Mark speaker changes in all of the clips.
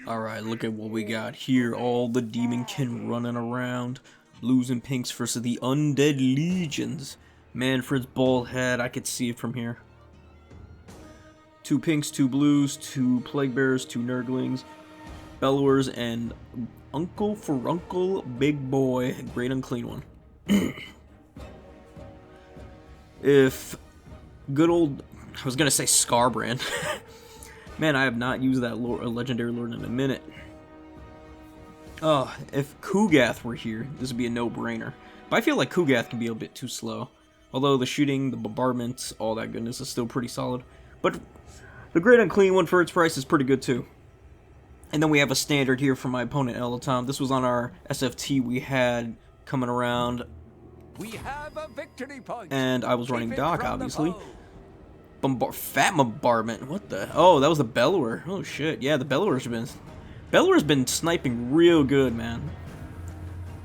Speaker 1: Alright, look at what we got here. All the demonkin running around. Blues and pinks versus the undead legions. Manfred's bald head, I could see it from here. 2 pinks, 2 blues, 2 plague bearers, 2 nurglings, bellowers, and Uncle Furuncle, big boy, great unclean one. If good old, I was gonna say Scarbrand. Man, I have not used that legendary lord in a minute. If Kugath were here, this would be a no-brainer. But I feel like Kugath can be a bit too slow. Although the shooting, the bombardment, all that goodness is still pretty solid. But the Great Unclean one for its price is pretty good too. And then we have a standard here from my opponent, Elatom. This was on our SFT we had coming around.
Speaker 2: We have a victory point.
Speaker 1: And I was running DoC, obviously. Fat bombardment. What the? Oh, that was the Bellower. Oh shit. Yeah, the Bellower's been sniping real good, man.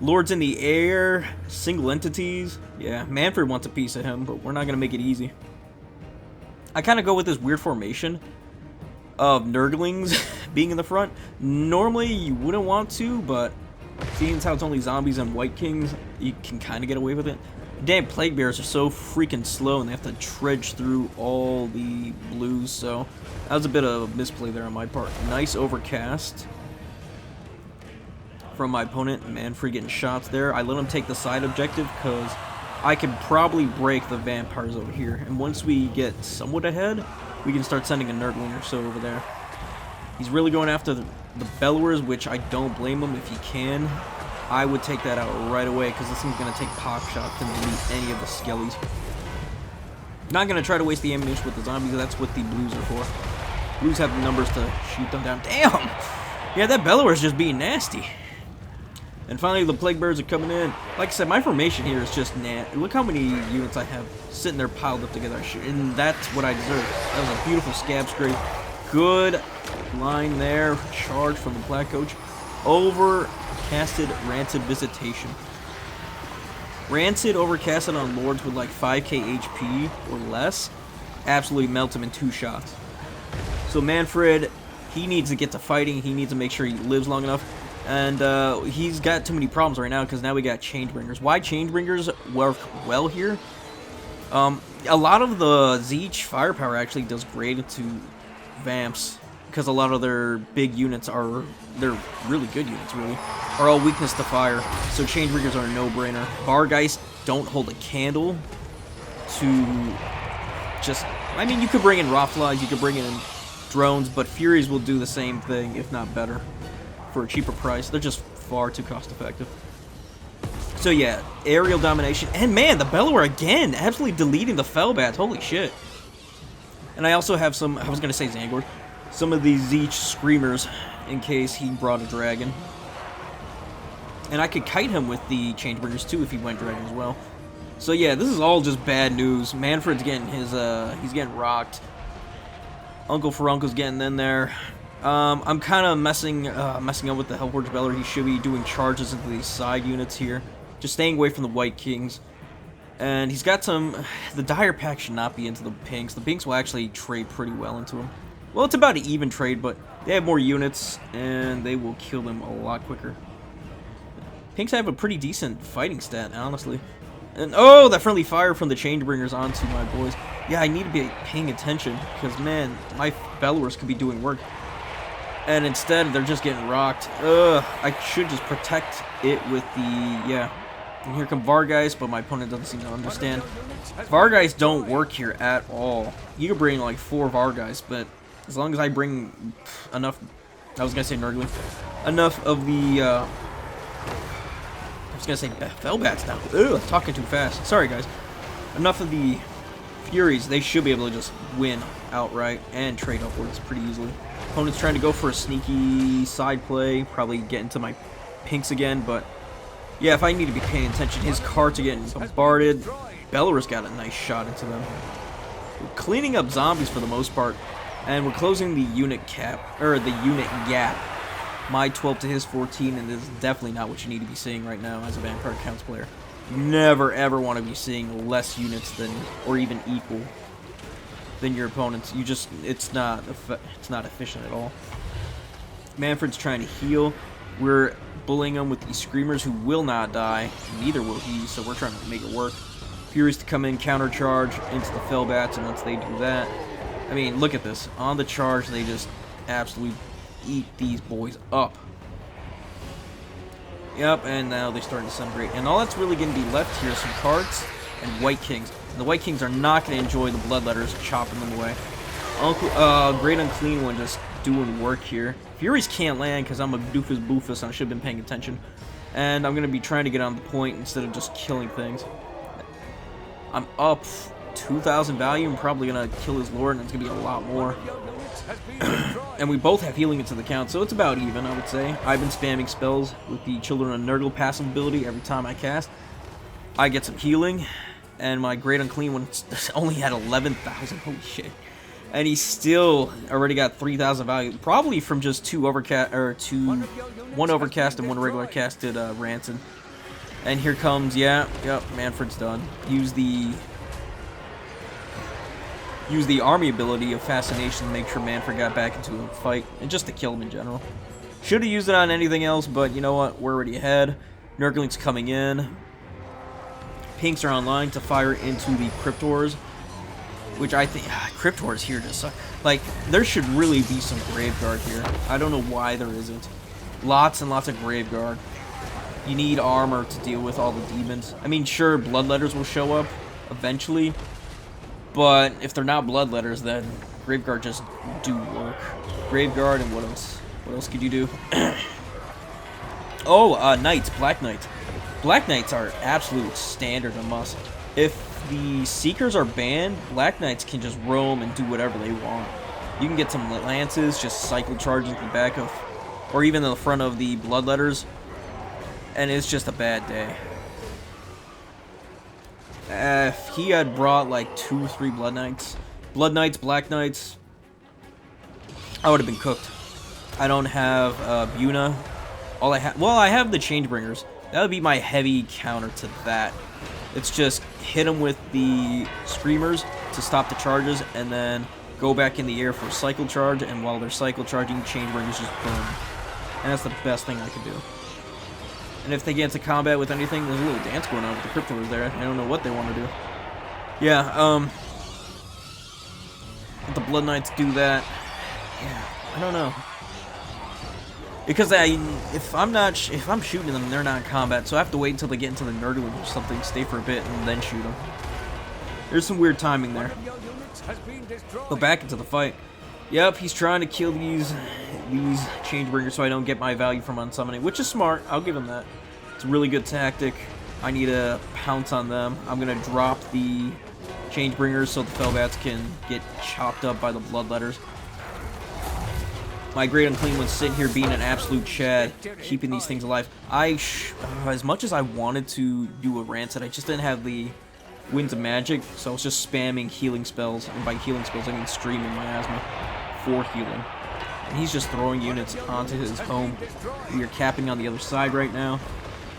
Speaker 1: Lords in the air, single entities. Yeah, Manfred wants a piece of him, but we're not gonna make it easy. I kind of go with this weird formation of Nurglings being in the front. Normally you wouldn't want to, but seeing as how it's only zombies and White Kings, you can kind of get away with it. Damn, plague bears are so freaking slow, and they have to trudge through all the blues, so that was a bit of a misplay there on my part. Nice overcast from my opponent. Manfred getting shots there. I let him take the side objective because I could probably break the vampires over here, and once we get somewhat ahead, we can start sending a Nurgling or so over there. He's really going after the Bellowers, which I don't blame him if he can. I would take that out right away because this thing's going to take pop shots to delete any of the skellies. Not going to try to waste the ammunition with the zombies. That's what the blues are for. Blues have the numbers to shoot them down. Damn! Yeah, that Bellower is just being nasty. And finally, the plague bears are coming in. Like I said, my formation here is just Look how many units I have sitting there piled up together. And that's what I deserve. That was a beautiful scab scrape. Good line there. Charge from the Black Coach. Overcasted Rancid Visitation. Rancid overcasted on lords with like 5k HP or less. Absolutely melt him in 2 shots. So Manfred, he needs to get to fighting. He needs to make sure he lives long enough. And he's got too many problems right now because now we got Changebringers. Why Changebringers work well here? A lot of the Zeech firepower actually does great into Vamps because a lot of their big units they're really good units, really, are all weakness to fire. So Changebringers are a no-brainer. Vargeist don't hold a candle to just... I mean, you could bring in Rothflies, you could bring in drones, but Furies will do the same thing, if not better, for a cheaper price. They're just far too cost-effective. So yeah, aerial domination. And man, the Bellower again, absolutely deleting the Fellbats. Holy shit. And I also have some, I was going to say Zangor, some of these Zeech Screamers in case he brought a dragon. And I could kite him with the Changebringers too if he went dragon as well. So yeah, this is all just bad news. Manfred's getting his, he's getting rocked. Uncle Furuncle's getting in there. I'm kind of messing up with the Hellforge Bellower. He should be doing charges into these side units here. Just staying away from the White Kings. And he's got some... The Dire Pack should not be into the Pinks. The Pinks will actually trade pretty well into him. Well, it's about an even trade, but they have more units, and they will kill them a lot quicker. Pinks have a pretty decent fighting stat, honestly. And, oh, that friendly fire from the Changebringers onto my boys. Yeah, I need to be paying attention, because, man, my Bellowers could be doing work. And instead, they're just getting rocked. I should just protect it with the... Yeah. And here come Vargeist, but my opponent doesn't seem to understand. Vargeist don't work here at all. You could bring, like, 4 Vargeist, but as long as I bring enough... I was going to say Nurgling. Enough of the... I was going to say Fellbats now. Ugh, talking too fast. Sorry, guys. Enough of the Furies, they should be able to just win outright and trade upwards pretty easily. Opponent's trying to go for a sneaky side play, probably get into my pinks again, but yeah, if I need to be paying attention, his carts are getting bombarded. Bellower's got a nice shot into them. We're cleaning up zombies for the most part, and we're closing the unit cap, or the unit gap. My 12 to his 14, and this is definitely not what you need to be seeing right now as a Vamp Counts player. You never ever want to be seeing less units than, or even equal than your opponents. You just, it's not efficient at all. Manfred's trying to heal. We're bullying him with these screamers who will not die. Neither will he, so we're trying to make it work. Furies to come in, counter charge into the Fellbats, and once they do that, I mean, look at this. On the charge, they just absolutely eat these boys up. Yep, and now they're starting to celebrate. And all that's really going to be left here is some cards and White Kings. And the White Kings are not going to enjoy the Bloodletters chopping them away. Great Unclean One just doing work here. Furies can't land because I'm a doofus boofus and I should have been paying attention. And I'm going to be trying to get on the point instead of just killing things. I'm up 2,000 value. I'm probably going to kill his Lord, and it's going to be a lot more. And we both have healing into the count, so it's about even, I would say. I've been spamming spells with the Children of Nurgle passive ability every time I cast. I get some healing, and my Great Unclean One only had 11,000. Holy shit. And he still already got 3,000 value, probably from just one overcast and one regular casted Rancid. And here comes, yep, Manfred's done. Use the army ability of Fascination to make sure Manfred got back into a fight, and just to kill him in general. Should have used it on anything else, but you know what? We're already ahead. Nurgling's coming in. Pinks are online to fire into the Cryptors, which I think Cryptors here just suck. Like, there should really be some Graveguard here. I don't know why there isn't. Lots and lots of Graveguard. You need armor to deal with all the demons. I mean, sure, Bloodletters will show up eventually, but if they're not Bloodletters, then Graveguard just do work. Graveguard, and what else? What else could you do? Knights, Black Knights. Black Knights are absolute standard and must. If the Seekers are banned, Black Knights can just roam and do whatever they want. You can get some Lances, just cycle charges in the back of, or even in the front of the Bloodletters, and it's just a bad day. If he had brought like 2 or 3 Blood Knights, Black Knights, I would have been cooked. I don't have Buna. I have the Changebringers. That would be my heavy counter to that. It's just hit them with the Screamers to stop the charges, and then go back in the air for a cycle charge, and while they're cycle charging, Changebringers just burn. And that's the best thing I could do. And if they get into combat with anything, there's a little dance going on with the Cryptors there. I don't know what they want to do. Yeah, if the Blood Knights do that, yeah, I don't know. Because if I'm shooting them, they're not in combat, so I have to wait until they get into the Nurgling or something, stay for a bit, and then shoot them. There's some weird timing there. Go back into the fight. Yep, he's trying to kill these Changebringers so I don't get my value from unsummoning, which is smart. I'll give him that. It's a really good tactic. I need to pounce on them. I'm going to drop the Changebringers so the Fellbats can get chopped up by the Bloodletters. My Great Unclean One's sitting here being an absolute Chad, keeping these things alive. As much as I wanted to do a Rancid, I just didn't have the Winds of Magic, so I was just spamming healing spells, and by healing spells I mean streaming Miasma for healing. And he's just throwing units onto his home. We are capping on the other side right now.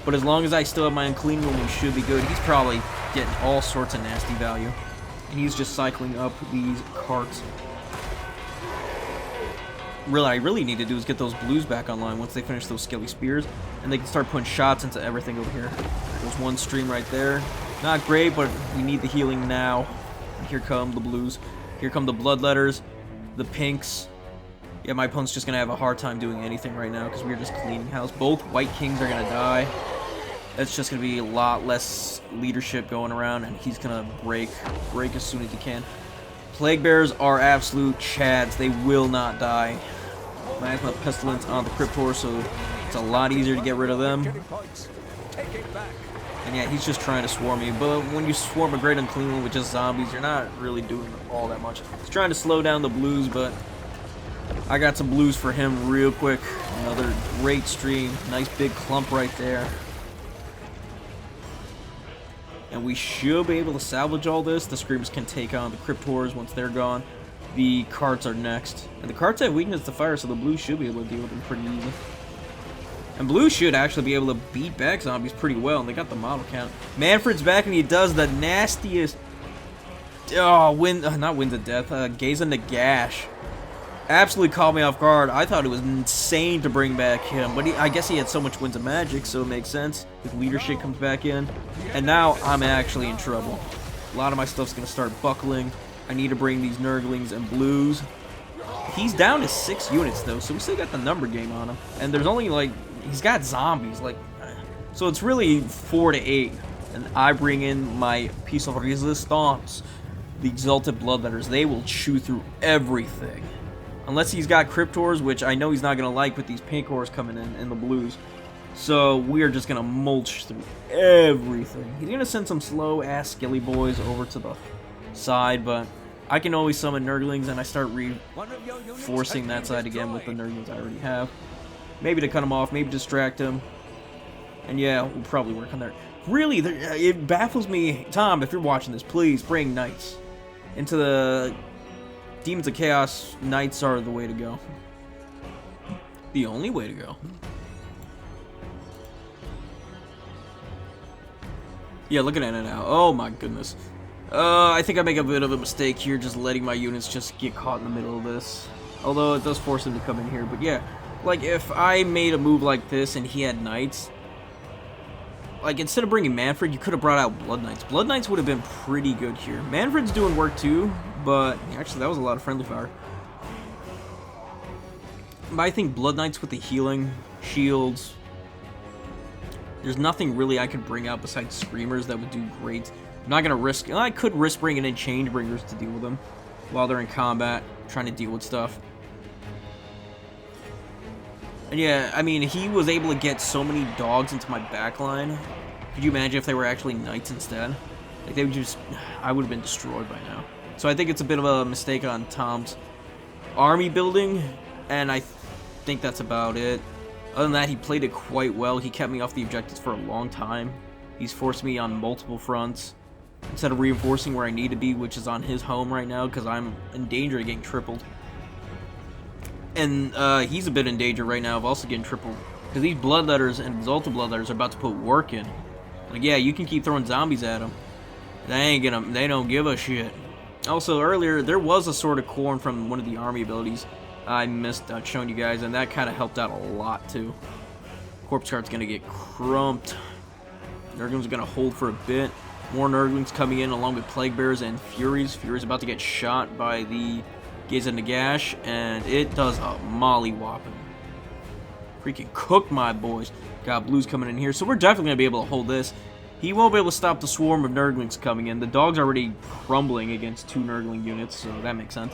Speaker 1: But as long as I still have my Unclean One, we should be good. He's probably getting all sorts of nasty value. And he's just cycling up these carts. What I really need to do is get those blues back online once they finish those Skelly Spears, and they can start putting shots into everything over here. There's one stream right there. Not great, but we need the healing now. And here come the blues. Here come the Bloodletters, the pinks. Yeah, my opponent's just going to have a hard time doing anything right now because we're just cleaning house. Both White Kings are going to die. It's just going to be a lot less leadership going around, and he's going to break as soon as he can. Plague Bears are absolute chads. They will not die. Magma Pestilence on the Cryptor, so it's a lot easier to get rid of them. And yeah, he's just trying to swarm me. But when you swarm a Great Unclean One with just zombies, you're not really doing all that much. He's trying to slow down the blues, but I got some blues for him real quick. Another great stream. Nice big clump right there. And we should be able to salvage all this. The Screamers can take on the Cryptors once they're gone. The carts are next. And the carts have weakness to fire, so the blues should be able to deal with them pretty easily. And blue should actually be able to beat back zombies pretty well, and they got the model count. Manfred's back, and he does the nastiest... not Winds of Death, Gaze into Gash. Absolutely caught me off guard. I thought it was insane to bring back him, but I guess he had so much Winds of Magic, so it makes sense. His leadership comes back in, and now I'm actually in trouble. A lot of my stuff's going to start buckling. I need to bring these Nurglings and Blues. He's down to 6 units, though, so we still got the number game on him. And there's only, like, he's got zombies, like, so it's really 4 to 8. And I bring in my piece of resistance, the Exalted Bloodletters. They will chew through everything. Unless he's got Cryptors, which I know he's not going to like with these Pink Ores coming in and the Blues. So we are just going to mulch through everything. He's going to send some slow-ass Skilly Boys over to the side, but I can always summon Nurglings, and I start reinforcing that side again with the Nurglings I already have. Maybe to cut him off, maybe distract him. And yeah, we'll probably work on that. Really, it baffles me. Tom, if you're watching this, please bring Knights into the Demons of Chaos. Knights are the way to go. The only way to go. Yeah, looking at it now. Oh my goodness. I think I make a bit of a mistake here, just letting my units just get caught in the middle of this. Although it does force them to come in here. But yeah, like if I made a move like this and he had Knights, like instead of bringing Manfred, you could have brought out Blood Knights. Blood Knights would have been pretty good here. Manfred's doing work too, but actually that was a lot of friendly fire. But I think Blood Knights with the healing, shields, there's nothing really I could bring out besides Screamers that would do great. I'm not going to risk... I could risk bringing in Changebringers to deal with them while they're in combat, trying to deal with stuff. And yeah, I mean, he was able to get so many dogs into my backline. Could you imagine if they were actually Knights instead? Like, they would just... I would have been destroyed by now. So I think it's a bit of a mistake on Tom's army building, and I think that's about it. Other than that, he played it quite well. He kept me off the objectives for a long time. He's forced me on multiple fronts instead of reinforcing where I need to be, which is on his home right now, because I'm in danger of getting tripled. And he's a bit in danger right now of also getting tripled, because these Bloodletters and Exalted Bloodletters are about to put work in. Like, yeah, you can keep throwing zombies at them. They don't give a shit. Also, earlier, there was a Sword of Corn from one of the army abilities I missed showing you guys, and that kind of helped out a lot, too. Corpse Guard's going to get crumped. Nurglings are going to hold for a bit. More Nurglings coming in along with Plague Bears and Furies. Fury's about to get shot by the Gaze of Nagash, and it does a molly-whopping. Freaking cook, my boys. Got Blues coming in here, so we're definitely going to be able to hold this. He won't be able to stop the swarm of Nurglings coming in. The dog's already crumbling against 2 Nurgling units, so that makes sense.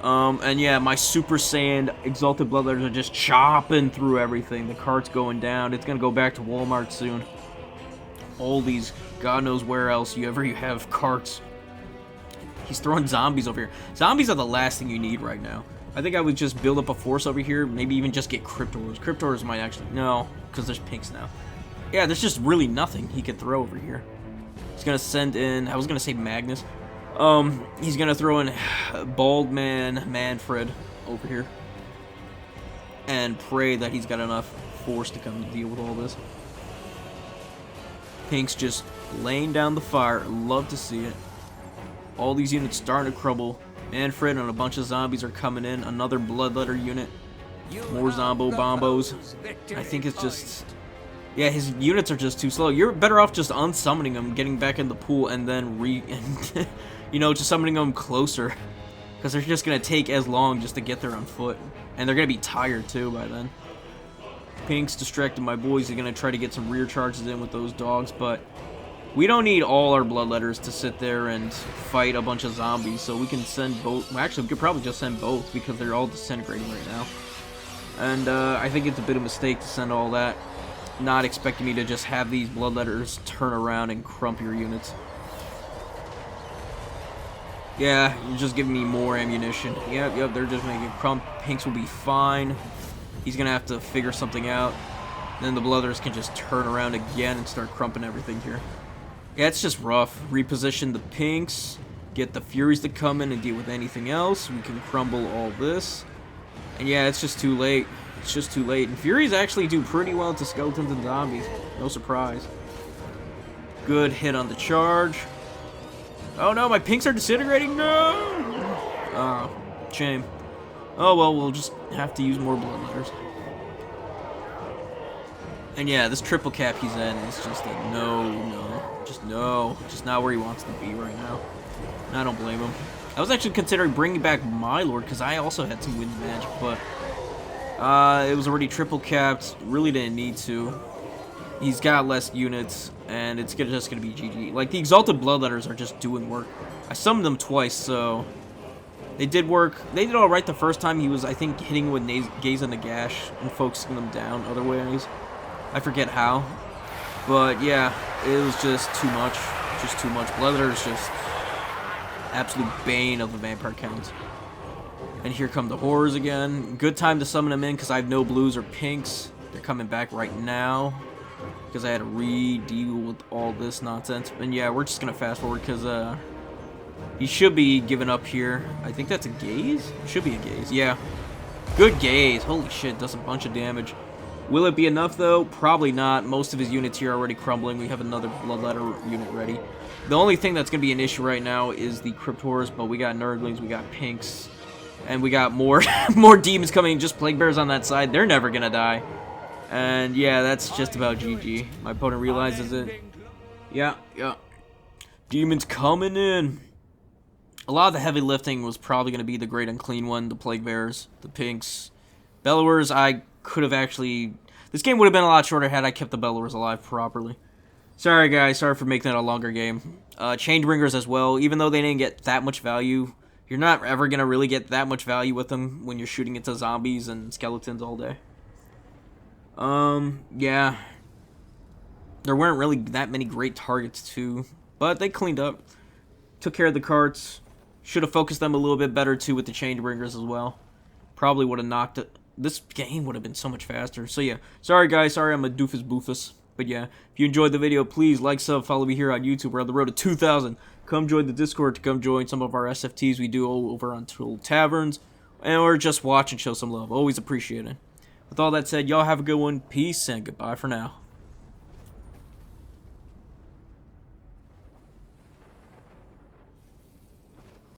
Speaker 1: And yeah, my Super Saiyan Exalted Bloodletters are just chopping through everything. The cart's going down. It's going to go back to Walmart soon. All these, God knows where else you have carts. He's throwing zombies over here. Zombies are the last thing you need right now. I think I would just build up a force over here. Maybe even just get Cryptors. Cryptors might actually... No, because there's pinks now. Yeah, there's just really nothing he could throw over here. He's going to send in... I was going to say Magnus. He's going to throw in Bald Man Manfred over here. And pray that he's got enough force to come to deal with all this. Pink's just laying down the fire. Love to see it. All these units starting to crumble. Manfred and a bunch of zombies are coming in. Another Bloodletter unit. More Zombo Bombos. I think it's just... Yeah, his units are just too slow. You're better off just unsummoning them, getting back in the pool, and then you know, just summoning them closer. Because they're just going to take as long just to get there on foot. And they're going to be tired, too, by then. Pink's distracting my boys. He's going to try to get some rear charges in with those dogs, but we don't need all our Bloodletters to sit there and fight a bunch of zombies, so we can send both. Well, actually, we could probably just send both, because they're all disintegrating right now. And I think it's a bit of a mistake to send all that, not expecting me to just have these Bloodletters turn around and crump your units. Yeah, you're just giving me more ammunition. Yep, they're just making crump. Pinks will be fine. He's going to have to figure something out. Then the Bloodletters can just turn around again and start crumping everything here. Yeah, it's just rough. Reposition the Pinks. Get the Furies to come in and deal with anything else. We can crumble all this. And yeah, it's just too late. It's just too late. And Furies actually do pretty well to skeletons and zombies. No surprise. Good hit on the charge. Oh no, my Pinks are disintegrating. No! Oh, shame. Oh well, we'll just have to use more bloodletters. And yeah, this triple cap he's in is just a no. Just not where he wants to be right now. And I don't blame him. I was actually considering bringing back my lord because I also had some wind magic, but it was already triple capped. Really didn't need to. He's got less units, and it's just gonna be GG. Like, the exalted bloodletters are just doing work. I summoned them twice, so they did work. They did all right the first time. He was, I think, hitting with Gaze and Nagash and focusing them down other ways. I forget how, but yeah, it was just too much. Just too much. Bloodletter is just absolute bane of the vampire count. And here come the horrors again. Good time to summon them in because I have no blues or pinks. They're coming back right now because I had to re-deal with all this nonsense. And yeah, we're just gonna fast forward because he should be giving up here. I think that's a gaze. It should be a gaze. Yeah, good gaze. Holy shit, does a bunch of damage. Will it be enough, though? Probably not. Most of his units here are already crumbling. We have another Bloodletter unit ready. The only thing that's going to be an issue right now is the Cryptors, but we got Nurglings, we got Pinks, and we got more more demons coming. Just Plague Bears on that side. They're never going to die. And yeah, that's just about GG. My opponent realizes it. Yeah. Demons coming in. A lot of the heavy lifting was probably going to be the Great Unclean One, the Plague Bears, the Pinks. Bellowers, I could have actually... This game would have been a lot shorter had I kept the Bellowers alive properly. Sorry, guys. Sorry for making it a longer game. Chainbringers as well. Even though they didn't get that much value, you're not ever going to really get that much value with them when you're shooting into zombies and skeletons all day. Yeah. There weren't really that many great targets, too. But they cleaned up. Took care of the carts. Should have focused them a little bit better, too, with the Chainbringers as well. Probably would have knocked it. This game would have been so much faster. So yeah, sorry guys, sorry I'm a doofus boofus. But yeah, if you enjoyed the video, please like, sub, follow me here on YouTube. We're on the road to 2,000. Come join the Discord to come join some of our SFTs we do over on Tool Taverns. Or just watch and show some love. Always appreciate it. With all that said, y'all have a good one. Peace and goodbye for now.